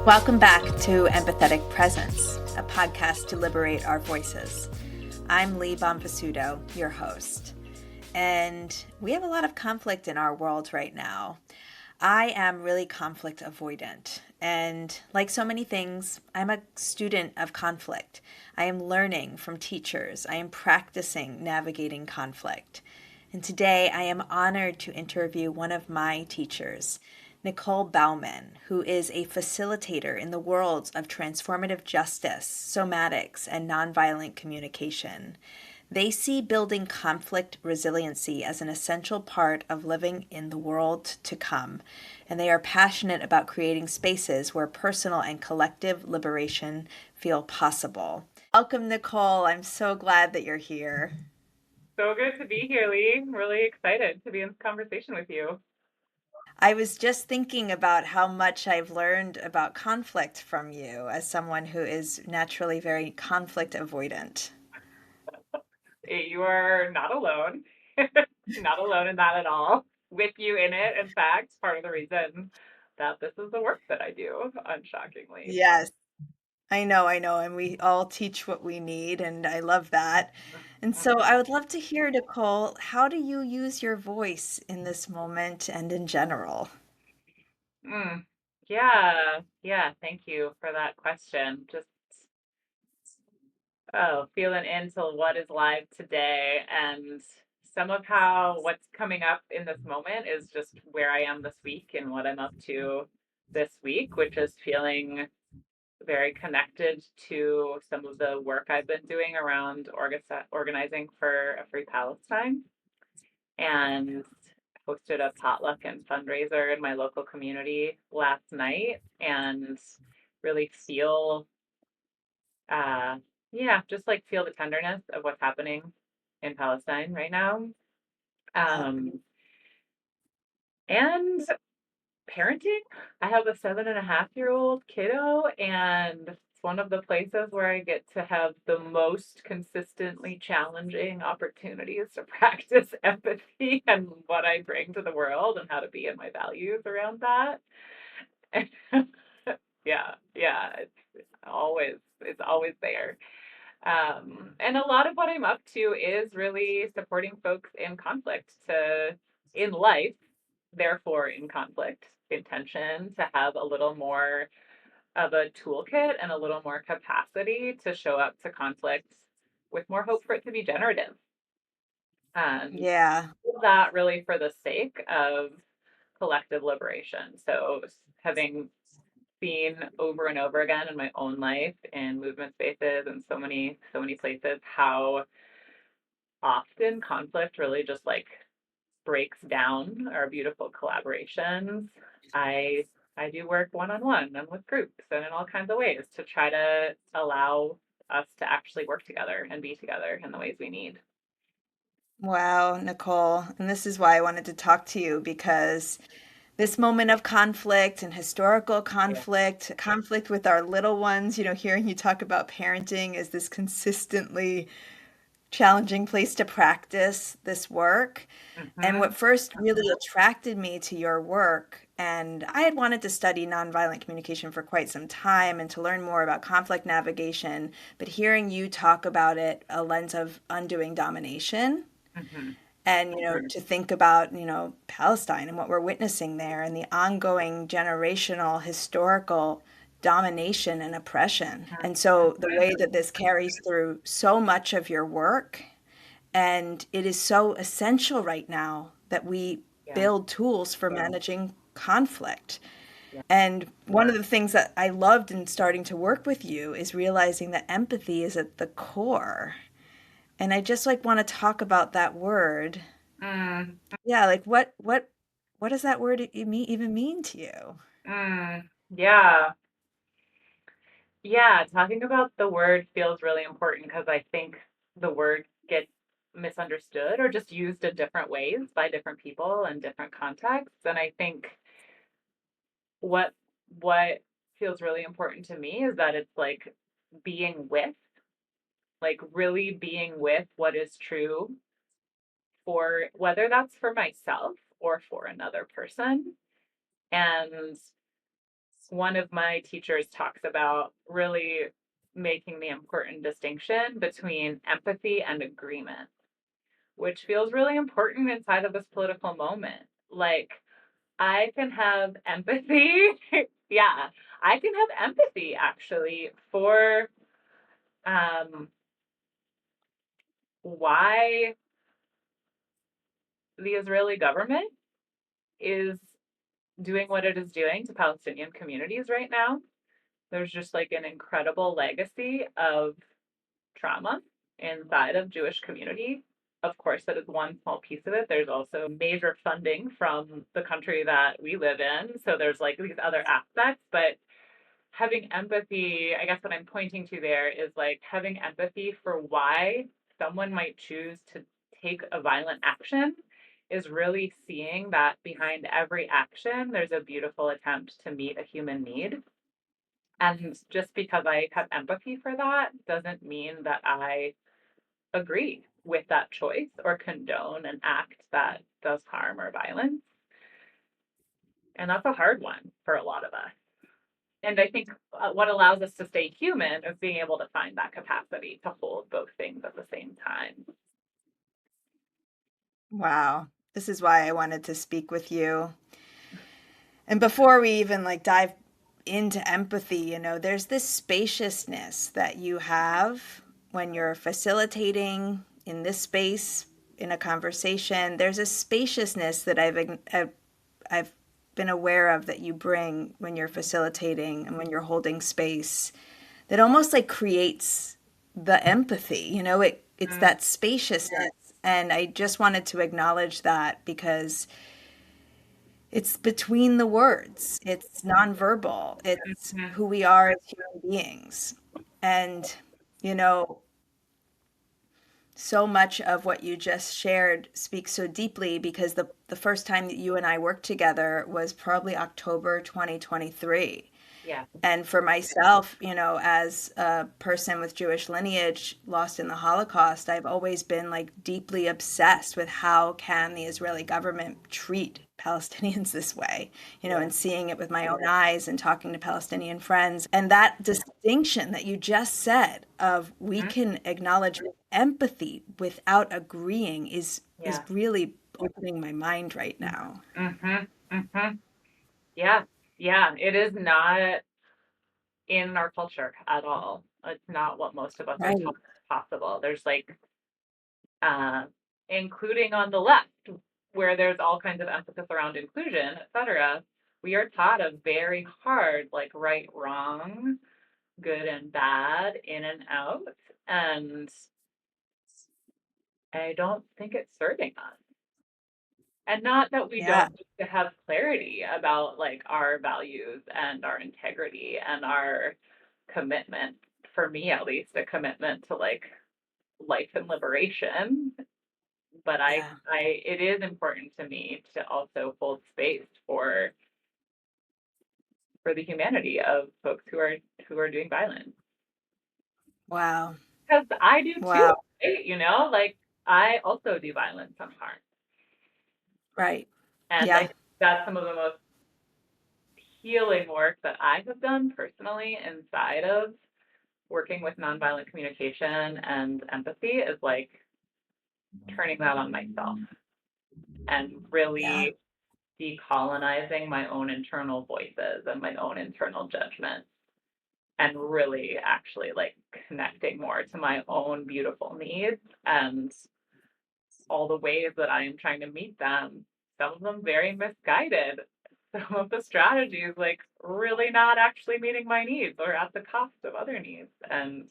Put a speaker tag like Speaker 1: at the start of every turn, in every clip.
Speaker 1: Welcome back to Empathetic Presence, a podcast to liberate our voices. I'm Lee Bonfasudo, your host, and we have a lot of conflict in our world right now. I am really conflict avoidant, and like so many things, I'm a student of conflict. I am learning from teachers. I am practicing navigating conflict. And today I am honored to interview one of my teachers, Nicole Bauman, who is a facilitator in the worlds of transformative justice, somatics, and nonviolent communication. They see building conflict resiliency as an essential part of living in the world to come, and they are passionate about creating spaces where personal and collective liberation feel possible. Welcome, Nicole. I'm so glad that you're here.
Speaker 2: So good to be here, Lee. I'm really excited to be in this conversation with you.
Speaker 1: I was just thinking about how much I've learned about conflict from you as someone who is naturally very conflict avoidant.
Speaker 2: You are not alone. Not alone in that at all. With you in it, in fact, part of the reason that this is the work that I do, unshockingly.
Speaker 1: Yes, I know, and we all teach what we need, and I love that. And so I would love to hear, Nicole, how do you use your voice in this moment and in general?
Speaker 2: Mm. Yeah. Thank you for that question. Just feeling into what is live today, and some of how what's coming up in this moment is just where I am this week and what I'm up to this week, which is feeling very connected to some of the work I've been doing around organizing for a free Palestine, and hosted a potluck and fundraiser in my local community last night, and really feel uh just like feel the tenderness of what's happening in Palestine right now.
Speaker 1: Yeah.
Speaker 2: Um and parenting. I have a 7.5-year-old kiddo, and it's one of the places where I get to have the most consistently challenging opportunities to practice empathy and what I bring to the world and how to be in my values around that. Yeah, it's always there. And a lot of what I'm up to is really supporting folks in conflict to in life, therefore in conflict, intention to have a little more of a toolkit and a little more capacity to show up to conflict with more hope for it to be generative. And
Speaker 1: Yeah.
Speaker 2: that really for the sake of collective liberation. So having seen over and over again in my own life in movement spaces and so many places how often conflict really just like breaks down our beautiful collaborations. I I do work one-on-one and with groups and in all kinds of ways to try to allow us to actually work together and be together in the ways we need.
Speaker 1: Wow, Nicole. And this is why I wanted to talk to you because this moment of conflict and historical
Speaker 2: Yeah.
Speaker 1: conflict, conflict with our little ones, hearing you talk about parenting is this consistently challenging place to practice this work. And
Speaker 2: Mm-hmm.
Speaker 1: what first really attracted me to your work, and I had wanted to study nonviolent communication for quite some time and to learn more about conflict navigation, but hearing you talk about it, a lens of undoing domination,
Speaker 2: Mm-hmm.
Speaker 1: and to think about Palestine and what we're witnessing there and the ongoing generational historical domination and oppression, and so the way that this carries through so much of your work, and it is so essential right now that we
Speaker 2: Yeah.
Speaker 1: build tools for managing conflict.
Speaker 2: Yeah.
Speaker 1: And one of the things that I loved in starting to work with you is realizing that empathy is at the core. And I just like want to talk about that word.
Speaker 2: Mm,
Speaker 1: Yeah, like what does that word even mean to you?
Speaker 2: yeah. Yeah, talking about the word feels really important because I think the word gets misunderstood or just used in different ways by different people and different contexts. And I think what what feels really important to me is that it's like being with, like really being with what is true for whether that's for myself or for another person. And one of my teachers talks about really making the important distinction between empathy and agreement, which feels really important inside of this political moment. Like, I can have empathy. Yeah, I can have empathy actually for um, why the Israeli government is doing what it is doing to Palestinian communities right now. There's just like an incredible legacy of trauma inside of Jewish community. Of course, that is one small piece of it. There's also major funding from the country that we live in. So there's like these other aspects, but having empathy, I guess what I'm pointing to there is like having empathy for why someone might choose to take a violent action is really seeing that behind every action, there's a beautiful attempt to meet a human need. And just because I have empathy for that doesn't mean that I agree with that choice or condone an act that does harm or violence. And that's a hard one for a lot of us. And I think what allows us to stay human is being able to find that capacity to hold both things at the same time.
Speaker 1: Wow. This is why I wanted to speak with you. And before we even like dive into empathy, there's this spaciousness that you have when you're facilitating in this space in a conversation. There's a spaciousness that I've been aware of that you bring when you're facilitating and when you're holding space that almost like creates the empathy. It's
Speaker 2: Mm,
Speaker 1: that spaciousness. And I just wanted to acknowledge that because it's between the words. It's nonverbal. It's
Speaker 2: mhm,
Speaker 1: who we are as human beings. And, you know, so much of what you just shared speaks so deeply because the first time that you and I worked together was probably October 2023.
Speaker 2: yeah.
Speaker 1: And for myself, as a person with Jewish lineage lost in the Holocaust, I've always been like deeply obsessed with how can the Israeli government treat Palestinians this way,
Speaker 2: Yeah.
Speaker 1: and seeing it with my own eyes and talking to Palestinian friends. And that distinction that you just said of we
Speaker 2: Mhm,
Speaker 1: can acknowledge empathy without agreeing is
Speaker 2: yeah.
Speaker 1: really opening my mind right now.
Speaker 2: Mm-hmm. Mm-hmm. Yeah. Yeah. It is not in our culture at all. It's not what most of us are
Speaker 1: Right.
Speaker 2: taught possible. There's like, uh, including on the left, where there's all kinds of emphasis around inclusion, etc. We are taught a very hard, like right, wrong, good and bad, in and out. And I don't think it's serving us. And not that we
Speaker 1: Yeah.
Speaker 2: don't need to have clarity about like our values and our integrity and our commitment, for me at least, a commitment to like life and liberation. But
Speaker 1: Yeah.
Speaker 2: it is important to me to also hold space for the humanity of folks who are doing violence.
Speaker 1: Wow.
Speaker 2: Because I do too,
Speaker 1: Wow.
Speaker 2: right? Like I also do violence sometimes.
Speaker 1: Right.
Speaker 2: And I
Speaker 1: Yeah.
Speaker 2: think that's some of the most healing work that I have done personally inside of working with nonviolent communication and empathy is like turning that on myself and
Speaker 1: Yeah.
Speaker 2: really decolonizing my own internal voices and my own internal judgments and really actually like connecting more to my own beautiful needs and all the ways that I am trying to meet them, some of them very misguided. Some of the strategies, like really not actually meeting my needs or at the cost of other needs. And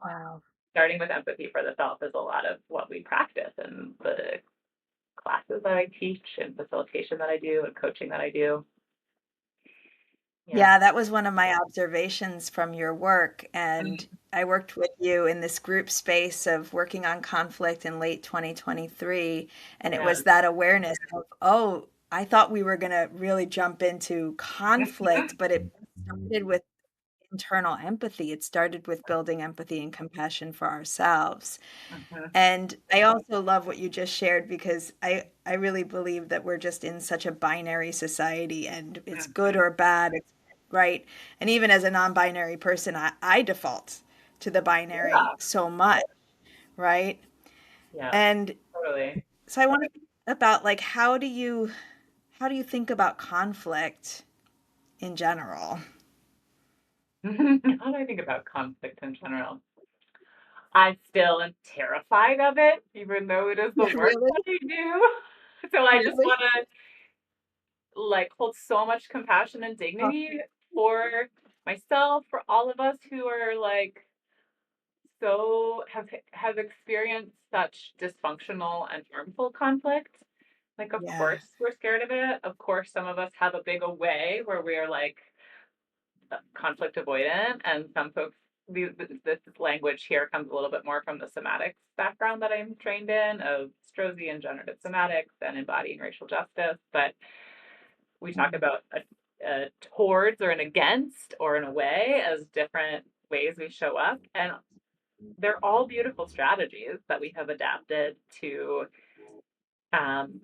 Speaker 1: Wow.
Speaker 2: starting with empathy for the self is a lot of what we practice in the classes that I teach and facilitation that I do and coaching that I do. Yeah.
Speaker 1: Yeah, that was one of my observations from your work. And I worked with you in this group space of working on conflict in late 2023. And it
Speaker 2: Yeah.
Speaker 1: was that awareness of, oh, I thought we were going to really jump into conflict, but it started with internal empathy. It started with building empathy and compassion for ourselves.
Speaker 2: Mhm.
Speaker 1: And I also love what you just shared because I really believe that we're just in such a binary society and it's good
Speaker 2: Mhm.
Speaker 1: or bad, it's right. And even as a non-binary person, I default to the binary
Speaker 2: Yeah.
Speaker 1: so much, right?
Speaker 2: Yeah.
Speaker 1: And
Speaker 2: Totally.
Speaker 1: so I want to think about like how do you think about conflict in general?
Speaker 2: How do I think about conflict in general? I still am terrified of it, even though it is the work
Speaker 1: Really?
Speaker 2: that I do. So I just
Speaker 1: Really?
Speaker 2: want to like hold so much compassion and
Speaker 1: Oh,
Speaker 2: dignity for myself, for all of us who are like so have experienced such dysfunctional and harmful conflict. Like, of
Speaker 1: yeah.
Speaker 2: course, we're scared of it. Of course, some of us have a big away where we are like conflict avoidant, and some folks. This language here comes a little bit more from the somatics background that I'm trained in of Strozzi and generative somatics and embodying racial justice. But we talk
Speaker 1: Mm.
Speaker 2: about a towards or an against or an away as different ways we show up. And they're all beautiful strategies that we have adapted to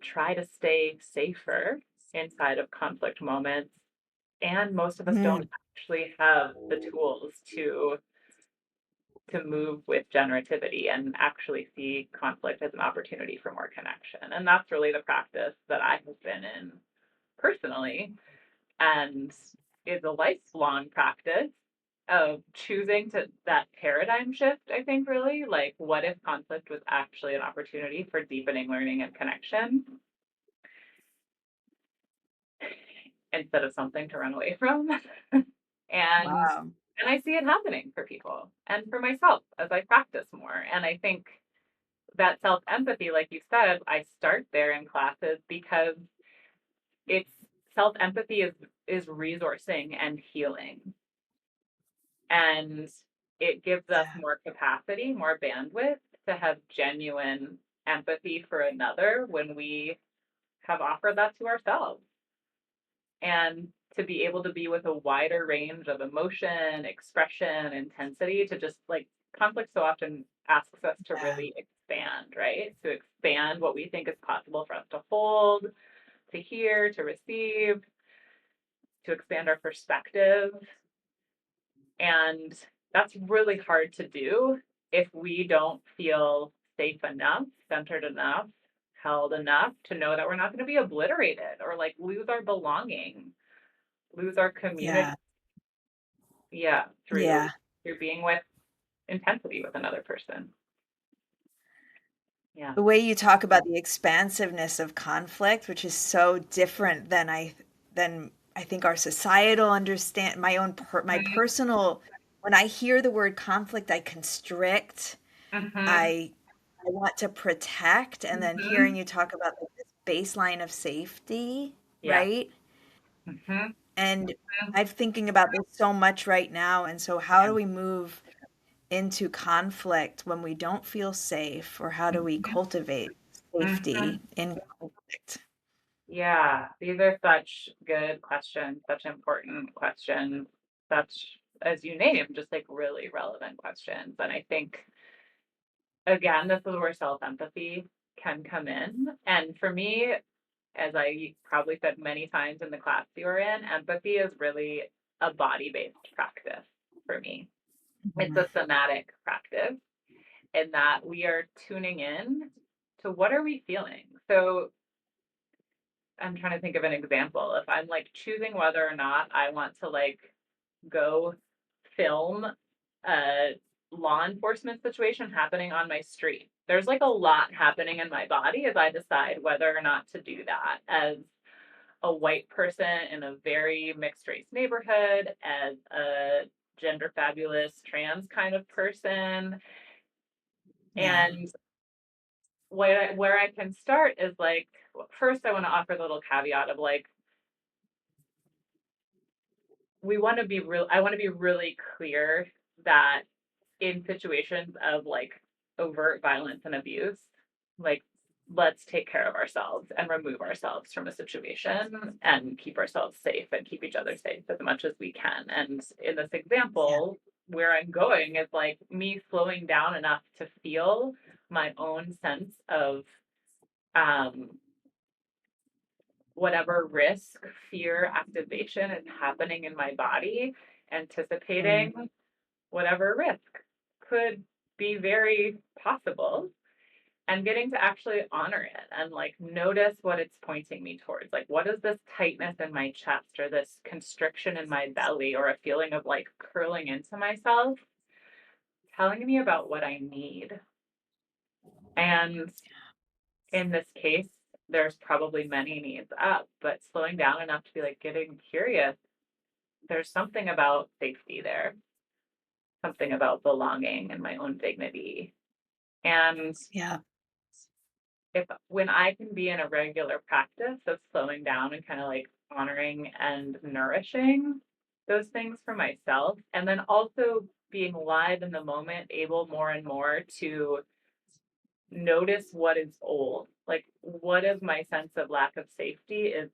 Speaker 2: try to stay safer inside of conflict moments. And most of us don't
Speaker 1: Mm.
Speaker 2: actually have the tools to move with generativity and actually see conflict as an opportunity for more connection. And that's really the practice that I have been in personally and is a lifelong practice of choosing to that paradigm shift, I think, really. Like, what if conflict was actually an opportunity for deepening learning and connection instead of something to run away from? and
Speaker 1: Wow.
Speaker 2: and I see it happening for people and for myself as I practice more. And I think that self empathy, like you said, I start there in classes because it's self empathy is resourcing and healing. And it gives us
Speaker 1: Yeah.
Speaker 2: more capacity, more bandwidth to have genuine empathy for another when we have offered that to ourselves. And to be able to be with a wider range of emotion, expression, intensity, to just like conflict so often asks us to
Speaker 1: Yeah.
Speaker 2: really expand, right? To expand what we think is possible for us to hold, to hear, to receive, to expand our perspective. And that's really hard to do if we don't feel safe enough, centered enough, held enough to know that we're not going to be obliterated or like lose our belonging, lose our community.
Speaker 1: Yeah.
Speaker 2: Yeah, through
Speaker 1: Yeah.
Speaker 2: being with intensity with another person. Yeah.
Speaker 1: The way you talk about the expansiveness of conflict, which is so different than I think our societal understand my
Speaker 2: Mhm.
Speaker 1: personal when I hear the word conflict, I constrict.
Speaker 2: Mhm.
Speaker 1: I I want to protect, and then hearing
Speaker 2: Mhm.
Speaker 1: you talk about like this baseline of safety,
Speaker 2: Yeah.
Speaker 1: right?
Speaker 2: Mhm.
Speaker 1: And I'm thinking about this so much right now. And so how
Speaker 2: Yeah.
Speaker 1: do we move into conflict when we don't feel safe, or how do we
Speaker 2: Mhm.
Speaker 1: cultivate safety
Speaker 2: Mhm.
Speaker 1: in conflict?
Speaker 2: Yeah, these are such good questions, such important questions, such, as you name, just like really relevant questions. And I think, again, this is where self empathy can come in. And for me, as I probably said many times in the class you were in, empathy is really a body based practice for me. It's
Speaker 1: Mhm.
Speaker 2: a somatic practice in that we are tuning in to what are we feeling. So I'm trying to think of an example. If I'm like choosing whether or not I want to like go film a law enforcement situation happening on my street, there's like a lot happening in my body as I decide whether or not to do that as a white person in a very mixed race neighborhood, as a gender fabulous trans kind of person.
Speaker 1: Yeah.
Speaker 2: And where I can start is like, first, I want to offer the little caveat of like, I want to be really clear that in situations of like overt violence and abuse, like let's take care of ourselves and remove ourselves from a situation and keep ourselves safe and keep each other safe as much as we can. And in this
Speaker 1: Yeah.
Speaker 2: example, where I'm going is like me slowing down enough to feel my own sense of um, whatever risk, fear, activation is happening in my body,
Speaker 1: Mm.
Speaker 2: anticipating whatever risk could be very possible, and getting to actually honor it and like notice what it's pointing me towards. Like, what is this tightness in my chest or this constriction in my belly or a feeling of like curling into myself telling me about what I need? And in this case, there's probably many needs up, but slowing down enough to be like getting curious. There's something about safety there, something about belonging and my own dignity. And
Speaker 1: Yeah.
Speaker 2: if when I can be in a regular practice of slowing down and kind of like honoring and nourishing those things for myself, and then also being live in the moment, able more and more to notice what is old, like what of my sense of lack of safety is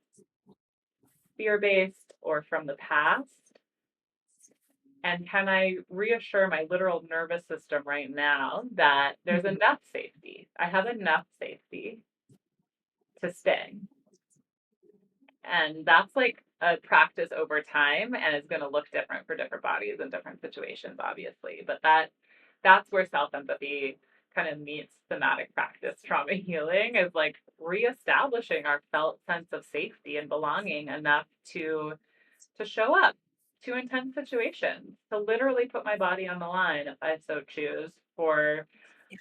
Speaker 2: fear based or from the past. And can I reassure my literal nervous system right now that there's
Speaker 1: Mhm.
Speaker 2: enough safety? I have enough safety to stay. And that's like a practice over time and it's going to look different for different bodies and different situations, obviously. But that's where self-empathy kind of meets somatic practice trauma healing, is like reestablishing our felt sense of safety and belonging enough to show up to intense situations, to literally put my body on the line if I so choose for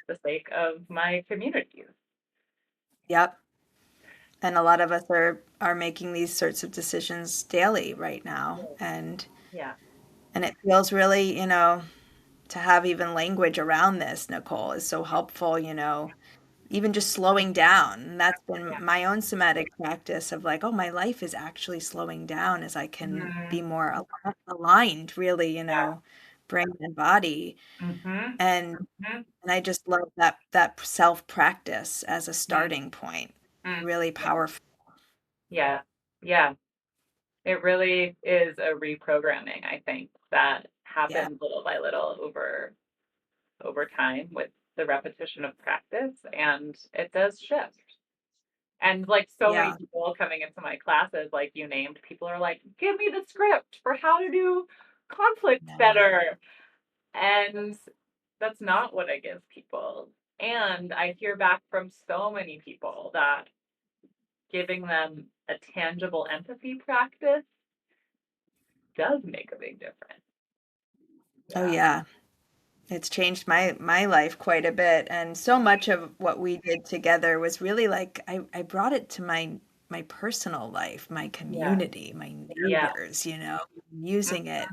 Speaker 2: the sake of my community.
Speaker 1: Yep. And a lot of us are making these sorts of decisions daily right now.
Speaker 2: Yeah.
Speaker 1: And it feels really, to have even language around this, Nicole, is so helpful, even just slowing down. And that's been
Speaker 2: Yeah.
Speaker 1: my own somatic practice of like, oh, my life is actually slowing down as I can be
Speaker 2: Mm,
Speaker 1: more aligned, really,
Speaker 2: yeah.
Speaker 1: brain and body.
Speaker 2: Mm-hmm.
Speaker 1: And
Speaker 2: Mm-hmm.
Speaker 1: and I just love that self practice as a
Speaker 2: Mm,
Speaker 1: starting point.
Speaker 2: mm.
Speaker 1: Really powerful.
Speaker 2: Yeah. Yeah. It really is a reprogramming, I think, that
Speaker 1: Yeah.
Speaker 2: happens little by little over time with the repetition of practice, and it does shift. And like so many
Speaker 1: Yeah.
Speaker 2: people coming into my classes, like you named, people are like, give me the script for how to do conflict
Speaker 1: No.
Speaker 2: better. And that's not what I give people. And I hear back from so many people that giving them a tangible empathy practice does make a big difference.
Speaker 1: Oh
Speaker 2: Yeah.
Speaker 1: yeah. It's changed my life quite a bit, and so much of what we did together was really like I brought it to my personal life, my
Speaker 2: Yeah.
Speaker 1: community, my
Speaker 2: Yeah.
Speaker 1: neighbors, using it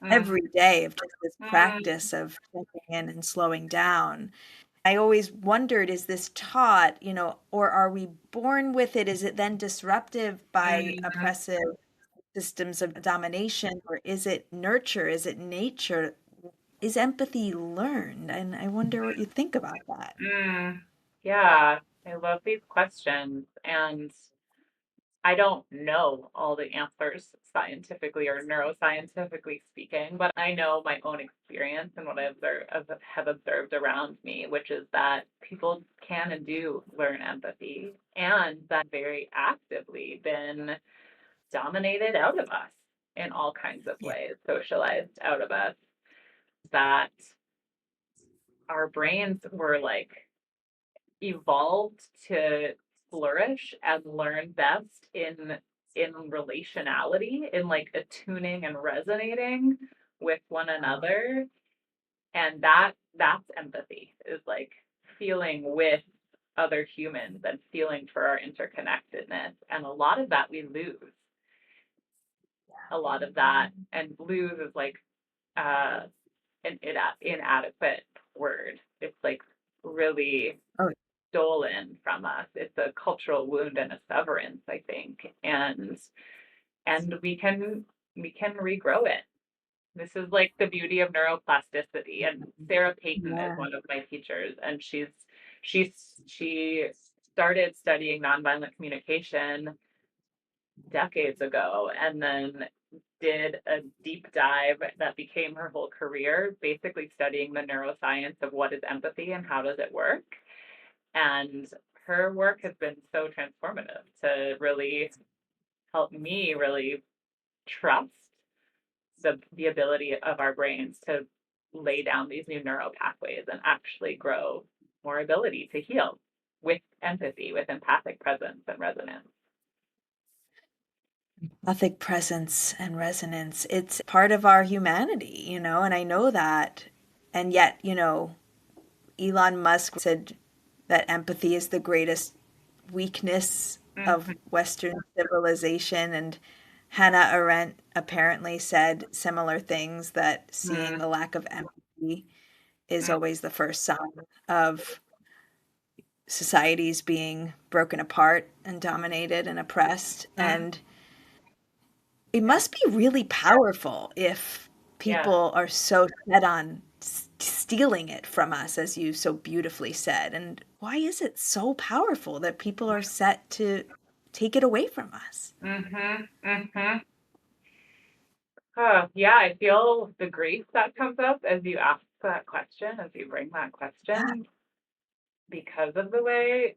Speaker 2: Mm,
Speaker 1: every day of just this
Speaker 2: mm,
Speaker 1: practice of checking in and slowing down. I always wondered, is this taught, or are we born with it? Is it then disruptive by
Speaker 2: mm,
Speaker 1: oppressive systems of domination, or is it nurture? Is it nature? Is empathy learned? And I wonder what you think about that.
Speaker 2: mm. Yeah. I love these questions. And I don't know all the answers scientifically or neuroscientifically speaking, but I know my own experience and what have observed around me, which is that people can and do learn empathy, and that very actively been dominated out of us in all kinds of
Speaker 1: Yeah.
Speaker 2: ways, socialized out of us, that our brains were like evolved to flourish and learn best in relationality, in like attuning and resonating with one
Speaker 1: Wow.
Speaker 2: another. And that's empathy, is like feeling with other humans and feeling for our interconnectedness. And a lot of that we lose. A lot of that, and lose is like uh an inadequate word. It's like really
Speaker 1: Oh,
Speaker 2: stolen from us. It's a cultural wound and a severance, I think. And we can regrow it. This is like the beauty of neuroplasticity. And Sarah Payton is
Speaker 1: yeah.
Speaker 2: one of my teachers, and she started studying nonviolent communication decades ago, and then did a deep dive that became her whole career, basically studying the neuroscience of what is empathy and how does it work. And her work has been so transformative to really help me really trust the ability of our brains to lay down these new neural pathways and actually grow more ability to heal with empathy, with empathic presence and resonance.
Speaker 1: Empathic presence and resonance. It's part of our humanity, and I know that. And yet, Elon Musk said that empathy is the greatest weakness of
Speaker 2: Mm-hmm.
Speaker 1: Western civilization. And Hannah Arendt apparently said similar things, that seeing
Speaker 2: Mm-hmm.
Speaker 1: a lack of empathy is always the first sign of societies being broken apart and dominated and oppressed.
Speaker 2: Mm-hmm.
Speaker 1: And it
Speaker 2: Yeah.
Speaker 1: must be really powerful if
Speaker 2: Yeah.
Speaker 1: people are so set on stealing it from us, as you so beautifully said. And why is it so powerful that people are set to take it away from us?
Speaker 2: Mm-hmm. Mm-hmm. Yeah, I feel the grief that comes up as you ask that question, as you bring that
Speaker 1: Yeah.
Speaker 2: question, because of the way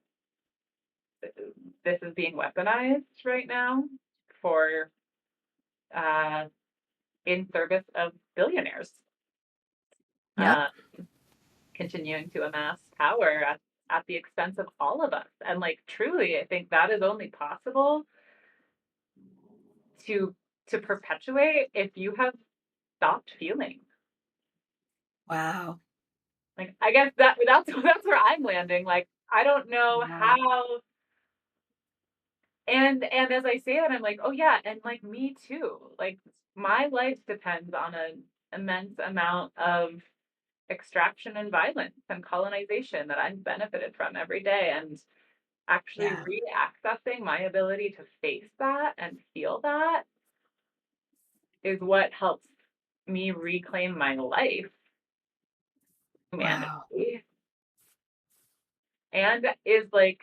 Speaker 2: this is being weaponized right now for uh, in service of billionaires,
Speaker 1: Yep.
Speaker 2: uh, continuing to amass power at the expense of all of us. And like truly, I think that is only possible to to perpetuate if you have stopped feeling.
Speaker 1: Wow.
Speaker 2: Like I guess that's where I'm landing. Like I don't know
Speaker 1: Wow.
Speaker 2: how. And as I say that, I'm like, oh yeah, and like me too. Like my life depends on an immense amount of extraction and violence and colonization that I'm benefited from every day. And actually
Speaker 1: Yeah.
Speaker 2: re-accessing my ability to face that and feel that is what helps me reclaim my life,
Speaker 1: Wow.
Speaker 2: humanity, and is like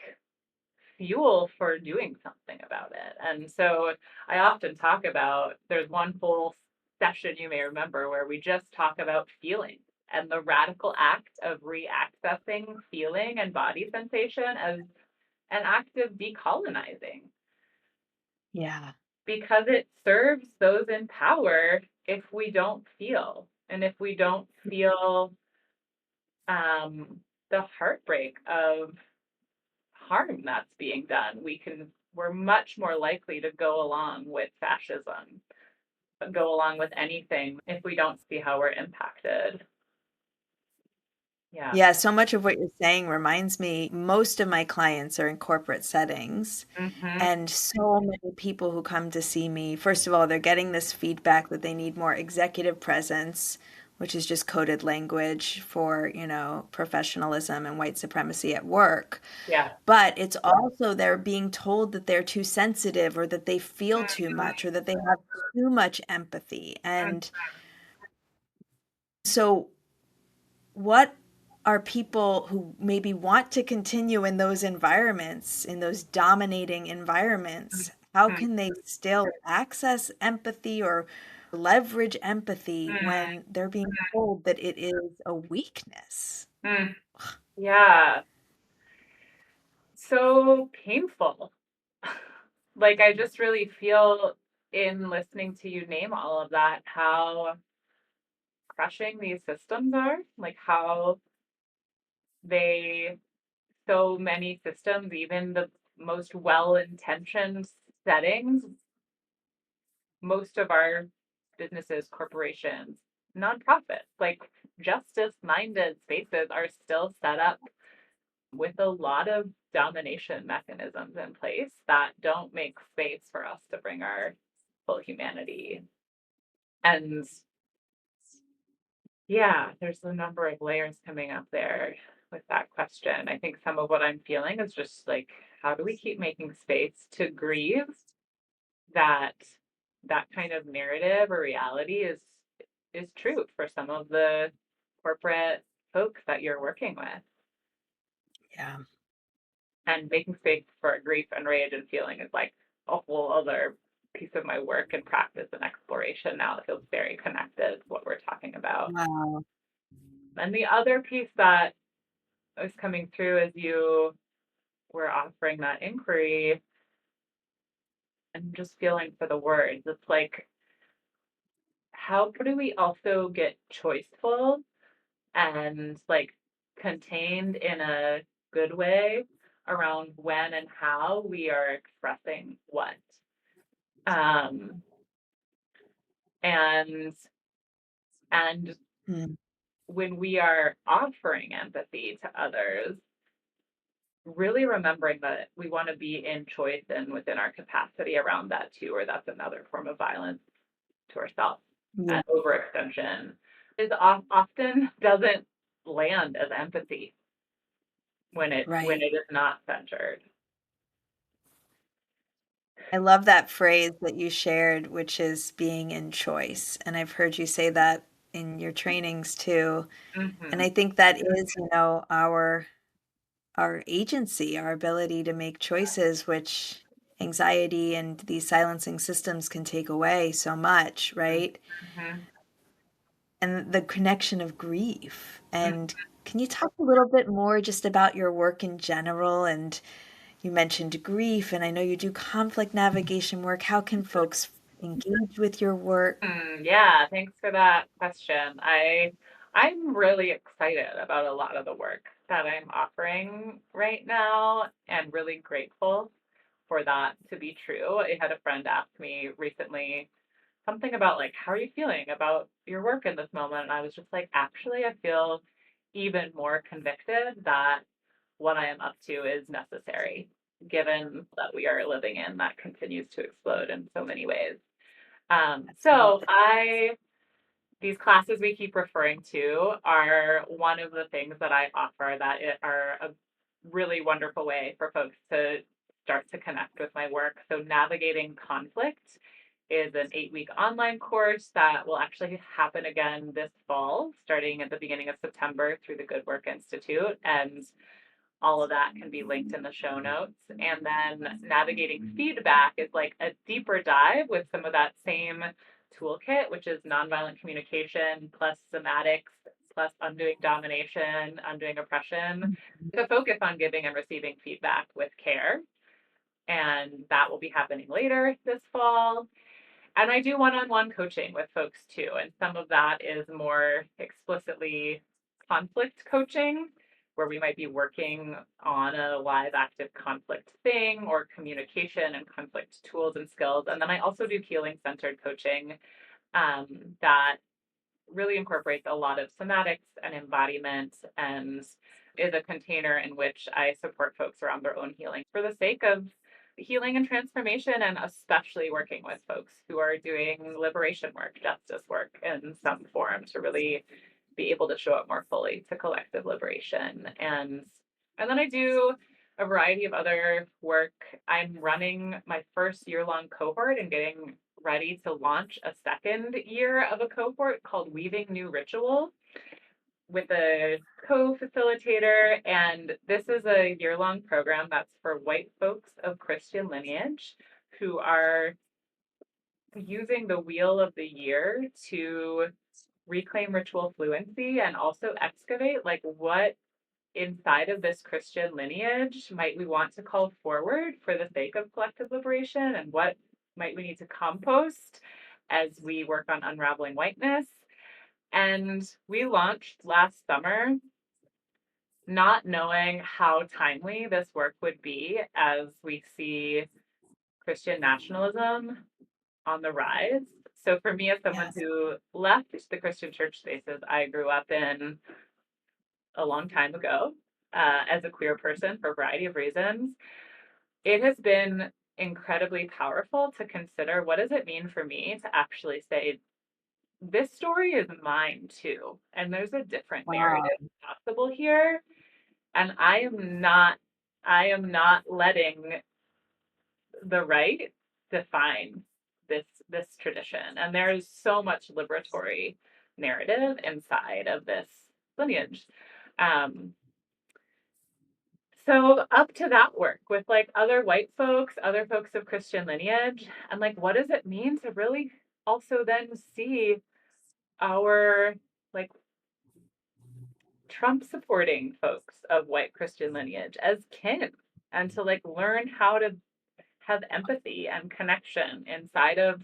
Speaker 2: fuel for doing something about it. And so I often talk about there's one whole session you may remember where we just talk about feeling and the radical act of re-accessing feeling and body sensation as an act of decolonizing
Speaker 1: Yeah.
Speaker 2: because it serves those in power if we don't feel. And if we don't feel the heartbreak of harm that's being done, we're much more likely to go along with fascism, go along with anything if we don't see how we're impacted. Yeah.
Speaker 1: Yeah, so much of what you're saying reminds me, most of my clients are in corporate settings.
Speaker 2: Mm-hmm.
Speaker 1: And so many people who come to see me, first of all, they're getting this feedback that they need more executive presence, which is just coded language for, professionalism and white supremacy at work.
Speaker 2: Yeah.
Speaker 1: But it's also they're being told that they're too sensitive, or that they feel too much, or that they have too much empathy. And so what are people who maybe want to continue in those environments, in those dominating environments, how
Speaker 2: Mm-hmm.
Speaker 1: can they still access empathy or leverage empathy when they're being told that it is a weakness?
Speaker 2: Mm-hmm. Yeah. So painful. Like I just really feel in listening to you name all of that how crushing these systems are, like how they so many systems, even the most well-intentioned settings, most of our businesses, corporations, nonprofits, like justice-minded spaces are still set up with a lot of domination mechanisms in place that don't make space for us to bring our full humanity. And yeah, there's a number of layers coming up there with that question. I think some of what I'm feeling is just like, how do we keep making space to grieve that that kind of narrative or reality is true for some of the corporate folks that you're working with?
Speaker 1: Yeah.
Speaker 2: And making space for grief and rage and feeling is like a whole other piece of my work and practice and exploration now. It feels very connected to what we're talking about.
Speaker 1: Wow.
Speaker 2: And the other piece that was coming through as you were offering that inquiry and just feeling for the words, it's like, how do we also get choiceful and like contained in a good way around when and how we are expressing what? Um, and and
Speaker 1: Mm.
Speaker 2: when we are offering empathy to others, really remembering that we want to be in choice and within our capacity around that too, or that's another form of violence to ourselves
Speaker 1: Yeah.
Speaker 2: and overextension is often doesn't land as empathy when
Speaker 1: Right.
Speaker 2: it is not centered.
Speaker 1: I love that phrase that you shared, which is being in choice. And I've heard you say that in your trainings too. And
Speaker 2: Hmm.
Speaker 1: I think that is, our agency, our ability to make choices, which anxiety and these silencing systems can take away so much, right?
Speaker 2: Hmm.
Speaker 1: And the connection of grief.
Speaker 2: Hmm.
Speaker 1: And can you talk a little bit more just about your work in general? And you mentioned grief, and I know you do conflict navigation work. How can folks engage with your work?
Speaker 2: Yeah, thanks for that question. I'm really excited about a lot of the work that I'm offering right now and really grateful for that to be true. I had a friend ask me recently something about like, how are you feeling about your work in this moment? And I was just like, actually, I feel even more convicted that what I am up to is necessary, given that we are living in that continues to explode in so many ways. So
Speaker 1: Absolutely.
Speaker 2: these classes we keep referring to are one of the things that I offer that are a really wonderful way for folks to start to connect with my work. So, Navigating Conflict is an 8-week online course that will actually happen again this fall, starting at the beginning of September through the Good Work Institute. And all of that can be linked in the show notes. And then Navigating Feedback is like a deeper dive with some of that same toolkit, which is nonviolent communication plus somatics plus undoing domination, undoing oppression, with a focus on giving and receiving feedback with care. And that will be happening later this fall. And I do one-on-one coaching with folks too. And some of that is more explicitly conflict coaching, where we might be working on a live active conflict thing or communication and conflict tools and skills. And then I also do healing centered coaching that really incorporates a lot of somatics and embodiment and is a container in which I support folks around their own healing for the sake of healing and transformation, and especially working with folks who are doing liberation work, justice work in some form to really be able to show up more fully to collective liberation. And then I do a variety of other work. I'm running my first year-long cohort and getting ready to launch a second year of a cohort called Weaving New Ritual with a co-facilitator. And this is a year-long program that's for white folks of Christian lineage who are using the wheel of the year to reclaim ritual fluency and also excavate like what inside of this Christian lineage might we want to call forward for the sake of collective liberation, and what might we need to compost as we work on unraveling whiteness. And we launched last summer, not knowing how timely this work would be as we see Christian nationalism on the rise. So, for me, as someone
Speaker 1: Yes.
Speaker 2: who left the Christian church spaces I grew up in a long time ago, as a queer person for a variety of reasons, it has been incredibly powerful to consider what does it mean for me to actually say this story is mine too, and there's a different
Speaker 1: Wow.
Speaker 2: narrative possible here, and I am not letting the right define this tradition. And there's so much liberatory narrative inside of this lineage. Um, So up to that work with like other white folks, other folks of Christian lineage, and like what does it mean to really also then see our like Trump supporting folks of white Christian lineage as kin, and to like learn how to have empathy and connection inside of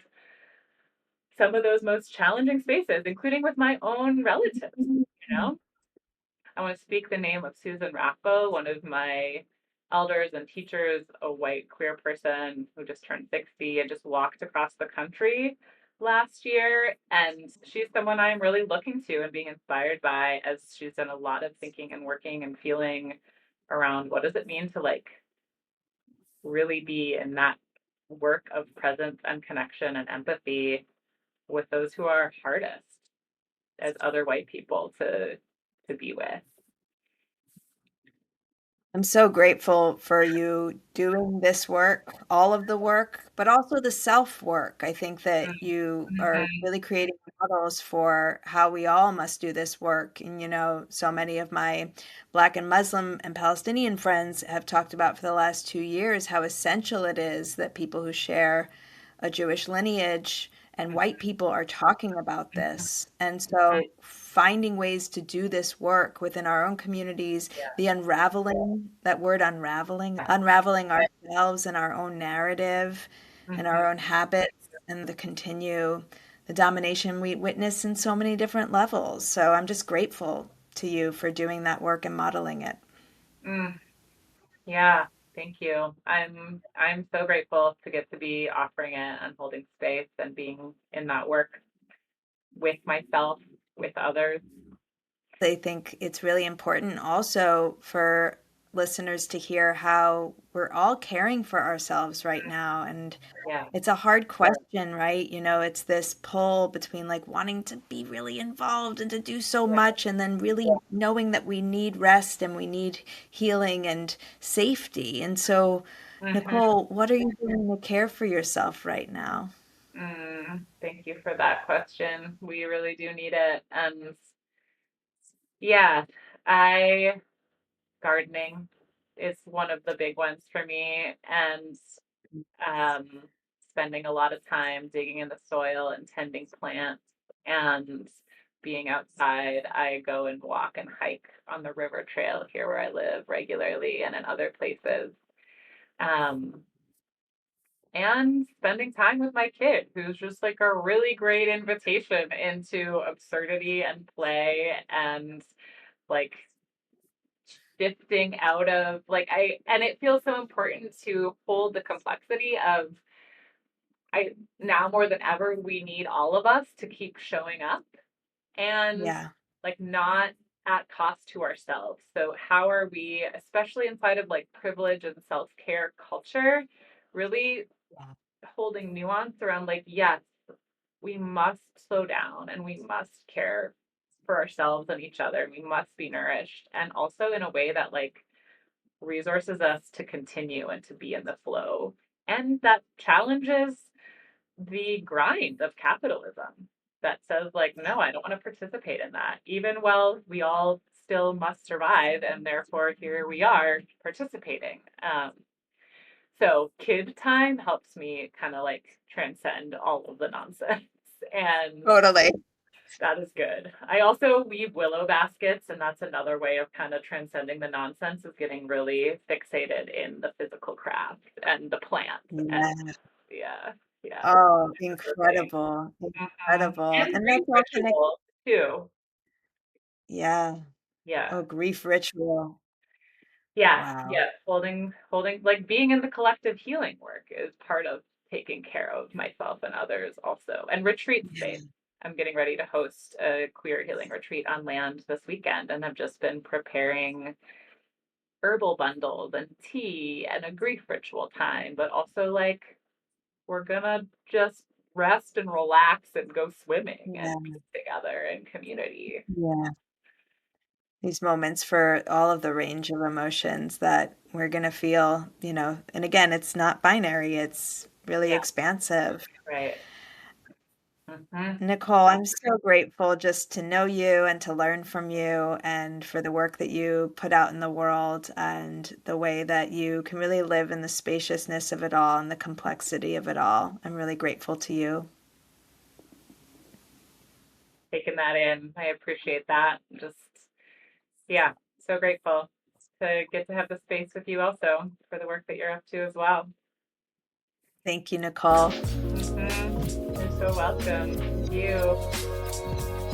Speaker 2: some of those most challenging spaces, including with my own relatives, you know? I want to speak the name of Susan Raffo, one of my elders and teachers, a white queer person who just turned 60 and just walked across the country last year. And she's someone I'm really looking to and being inspired by, as she's done a lot of thinking and working and feeling around what does it mean to like really be in that work of presence and connection and empathy with those who are hardest as other white people to be with.
Speaker 1: I'm so grateful for you doing this work, all of the work, but also the self work. I think that you are
Speaker 2: Mm-hmm.
Speaker 1: really creating models for how we all must do this work. And, so many of my Black and Muslim and Palestinian friends have talked about for the last 2 years how essential it is that people who share a Jewish lineage and white people are talking about this. And so finding ways to do this work within our own communities, the unraveling, that word unraveling,
Speaker 2: Yeah.
Speaker 1: unraveling ourselves and our own narrative and
Speaker 2: Mm-hmm.
Speaker 1: our own habits and the domination we witness in so many different levels. So I'm just grateful to you for doing that work and modeling it.
Speaker 2: Mm, yeah, thank you. I'm so grateful to get to be offering it and holding space and being in that work with myself, with others.
Speaker 1: I think it's really important also for listeners to hear how we're all caring for ourselves right now. And
Speaker 2: Yeah.
Speaker 1: it's a hard question, right? It's this pull between like wanting to be really involved and to do so
Speaker 2: Yeah.
Speaker 1: much, and then really knowing that we need rest and we need healing and safety. And so,
Speaker 2: Mm-hmm.
Speaker 1: Nicole, what are you doing to care for yourself right now?
Speaker 2: Thank you for that question. We really do need it. And yeah, I gardening is one of the big ones for me. And um, spending a lot of time digging in the soil and tending plants and being outside. I go and walk and hike on the river trail here where I live regularly and in other places. Um, and spending time with my kid, who's just like a really great invitation into absurdity and play and like shifting out of like and it feels so important to hold the complexity of I now more than ever, we need all of us to keep showing up and
Speaker 1: Yeah.
Speaker 2: like not at cost to ourselves. So how are we, especially inside of like privilege and self-care culture, really holding nuance around like, yes, we must slow down and we must care for ourselves and each other. We must be nourished. And also in a way that like resources us to continue and to be in the flow. And that challenges the grind of capitalism that says like no, I don't want to participate in that, even while we all still must survive and therefore here we are participating. So kid time helps me kind of like transcend all of the nonsense and
Speaker 1: Totally.
Speaker 2: that is good. I also weave willow baskets, and that's another way of kind of transcending the nonsense is getting really fixated in the physical craft and the plants and
Speaker 1: Yeah.
Speaker 2: yeah, yeah.
Speaker 1: Oh,
Speaker 2: The thing.
Speaker 1: incredible.
Speaker 2: Mhm.
Speaker 1: Incredible.
Speaker 2: And
Speaker 1: And
Speaker 2: grief
Speaker 1: that's all connected.
Speaker 2: ritual too.
Speaker 1: Yeah.
Speaker 2: Yeah.
Speaker 1: Oh, grief ritual.
Speaker 2: Yeah.
Speaker 1: Wow.
Speaker 2: Yeah. Holding like being in the collective healing work is part of taking care of myself and others also. And retreat space. I'm getting ready to host a queer healing retreat on land this weekend, and I've just been preparing herbal bundles and tea and a grief ritual time, but also like we're gonna just rest and relax and go swimming and
Speaker 1: Yeah.
Speaker 2: be together in community.
Speaker 1: Yeah. These moments for all of the range of emotions that we're going to feel, and again, it's not binary, it's really
Speaker 2: Yeah,
Speaker 1: expansive.
Speaker 2: right. Mhm.
Speaker 1: Nicole, I'm so grateful just to know you and to learn from you and for the work that you put out in the world and the way that you can really live in the spaciousness of it all and the complexity of it all. I'm really grateful to you.
Speaker 2: Taking that in. I appreciate that. Just, yeah, so grateful to get to have the space with you also for the work that you're up to as well.
Speaker 1: Thank you, Nicole.
Speaker 2: You're so welcome. Thank you.